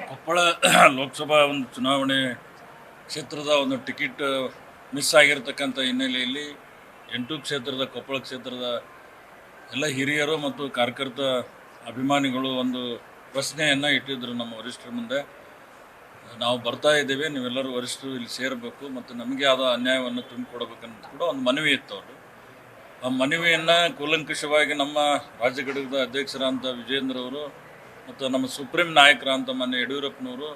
ಕೊಪ್ಪಳ ಲೋಕಸಭಾ ಒಂದು ಚುನಾವಣೆ ಕ್ಷೇತ್ರದ ಒಂದು ಟಿಕೆಟ್ ಮಿಸ್ ಆಗಿರ್ತಕ್ಕಂಥ ಹಿನ್ನೆಲೆಯಲ್ಲಿ 8 ಕ್ಷೇತ್ರದ ಕೊಪ್ಪಳ ಕ್ಷೇತ್ರದ ಎಲ್ಲ ಹಿರಿಯರು ಮತ್ತು ಕಾರ್ಯಕರ್ತ ಅಭಿಮಾನಿಗಳು ಒಂದು ಪ್ರಶ್ನೆಯನ್ನು ಇಟ್ಟಿದ್ದರು ನಮ್ಮ ವರಿಷ್ಠರ ಮುಂದೆ. ನಾವು ಬರ್ತಾ ಇದ್ದೇವೆ, ನೀವೆಲ್ಲರೂ ವರಿಷ್ಠರು ಇಲ್ಲಿ ಸೇರಬೇಕು ಮತ್ತು ನಮಗೆ ಆದ ಅನ್ಯಾಯವನ್ನು ತುಂಬಿಕೊಡಬೇಕಂತ ಕೂಡ ಒಂದು ಮನವಿ ಇತ್ತು ಅವರು. ಆ ಮನವಿಯನ್ನು ಕೂಲಂಕಷವಾಗಿ ನಮ್ಮ ರಾಜ್ಯ ಘಟಕದ ಅಧ್ಯಕ್ಷರಾದಂಥ ವಿಜೇಂದ್ರ ಅವರು ಮತ್ತು ನಮ್ಮ ಸುಪ್ರೀಂ ನಾಯಕರಂತ ಮಾನ್ಯ ಯಡಿಯೂರಪ್ಪನವರು,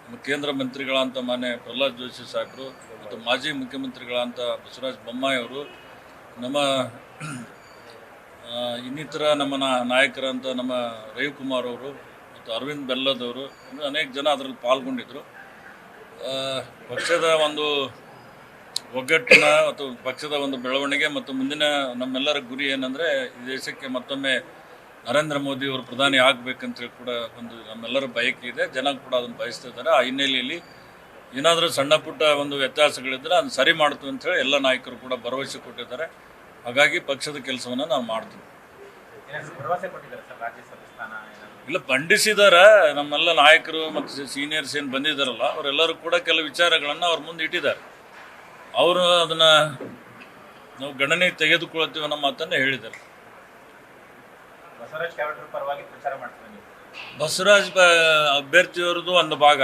ನಮ್ಮ ಕೇಂದ್ರ ಮಂತ್ರಿಗಳಂತ ಮಾನ್ಯ ಪ್ರಹ್ಲಾದ್ ಜೋಶಿ ಸಾಹೇಬರು ಮತ್ತು ಮಾಜಿ ಮುಖ್ಯಮಂತ್ರಿಗಳಂತ ಬಸವರಾಜ ಬೊಮ್ಮಾಯಿ ಅವರು, ನಮ್ಮ ಇನ್ನಿತರ ನಮ್ಮ ನಾಯಕರಂತ ನಮ್ಮ ರವಿಕುಮಾರ್ ಅವರು ಮತ್ತು ಅರವಿಂದ್ ಬೆಲ್ಲದವರು, ಅನೇಕ ಜನ ಅದರಲ್ಲಿ ಪಾಲ್ಗೊಂಡಿದ್ದರು. ಪಕ್ಷದ ಒಂದು ಒಗ್ಗಟ್ಟಿನ ಅಥವಾ ಪಕ್ಷದ ಒಂದು ಬೆಳವಣಿಗೆ ಮತ್ತು ಮುಂದಿನ ನಮ್ಮೆಲ್ಲರ ಗುರಿ ಏನಂದರೆ ಈ ದೇಶಕ್ಕೆ ಮತ್ತೊಮ್ಮೆ ನರೇಂದ್ರ ಮೋದಿ ಅವರು ಪ್ರಧಾನಿ ಆಗಬೇಕಂತೇಳಿ ಕೂಡ ಒಂದು ನಮ್ಮೆಲ್ಲರ ಬಯಕೆ ಇದೆ. ಜನ ಕೂಡ ಅದನ್ನು ಬಯಸ್ತಾ ಇದ್ದಾರೆ. ಆ ಹಿನ್ನೆಲೆಯಲ್ಲಿ ಏನಾದರೂ ಸಣ್ಣ ಪುಟ್ಟ ಒಂದು ವ್ಯತ್ಯಾಸಗಳಿದ್ದರೆ ಅದನ್ನು ಸರಿ ಮಾಡ್ತೀವಿ ಅಂಥೇಳಿ ಎಲ್ಲ ನಾಯಕರು ಕೂಡ ಭರವಸೆ ಕೊಟ್ಟಿದ್ದಾರೆ. ಹಾಗಾಗಿ ಪಕ್ಷದ ಕೆಲಸವನ್ನು ನಾವು ಮಾಡ್ತೀವಿ. ಇಲ್ಲ, ಖಂಡಿಸಿದಾರ ನಮ್ಮೆಲ್ಲ ನಾಯಕರು ಮತ್ತು ಸೀನಿಯರ್ಸ್ ಏನು ಬಂದಿದ್ದಾರಲ್ಲ ಅವರೆಲ್ಲರೂ ಕೂಡ ಕೆಲವು ವಿಚಾರಗಳನ್ನು ಅವ್ರ ಮುಂದೆ ಇಟ್ಟಿದ್ದಾರೆ. ಅವರು ಅದನ್ನು ನಾವು ಗಣನೆಗೆ ತೆಗೆದುಕೊಳ್ತೀವಿ ಅನ್ನೋ ಮಾತನ್ನು ಹೇಳಿದ್ದಾರೆ. ಬಸವರಾಜ್ ಅಭ್ಯರ್ಥಿಯವರದು ಒಂದು ಭಾಗ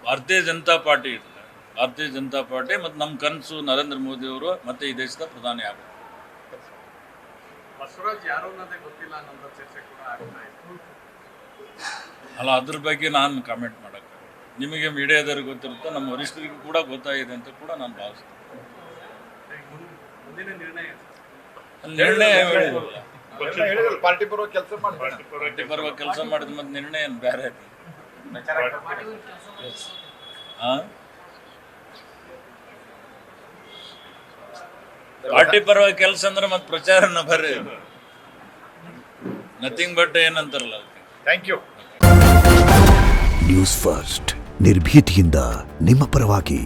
ಭಾರತೀಯ ಜನತಾ ಪಾರ್ಟಿ ಇರ್ತದೆ. ಭಾರತೀಯ ಜನತಾ ಪಾರ್ಟಿ ಮತ್ತು ನಮ್ಮ ಕನಸು ನರೇಂದ್ರ ಮೋದಿ ಅವರು ಮತ್ತೆ ಈ ದೇಶದ ಪ್ರಧಾನಿ ಆಗಬೇಕು. ಅಲ್ಲ, ಅದ್ರ ಬಗ್ಗೆ ನಾನು ಕಾಮೆಂಟ್ ಮಾಡೋಕ್ಕೆ, ನಿಮಗೆ ಮೀಡಿಯಾದವ್ರಿಗೆ ಗೊತ್ತಿರುತ್ತೆ, ನಮ್ಮ ವರಿಷ್ಠರಿಗೂ ಕೂಡ ಗೊತ್ತಾಗಿದೆ ಅಂತ ಕೂಡ ನಾನು ಭಾವಿಸ್ತೇನೆ. ನಿರ್ಣಯ ಪಾರ್ಟಿ ಬರುವ ಕೆಲಸ ಮಾಡಿದ ಮತ್ತೆ ನಿರ್ಣಯ ಏನು ಬೇರೆ ಐತಿ? ಪಾರ್ಟಿ ಪರವಾಗಿ ಕೆಲಸ ಅಂದ್ರೆ ಮತ್ತೆ ಪ್ರಚಾರನ ಬರ್ರಿ, ನಥಿಂಗ್ ಬಟ್ ಏನಂತಾರಲ್ಲ ಅದಕ್ಕೆ. Thank you. ನ್ಯೂಸ್ ಫಸ್ಟ್ ನಿರ್ಭೀತಿಯಿಂದ ನಿಮ್ಮ ಪರವಾಗಿ.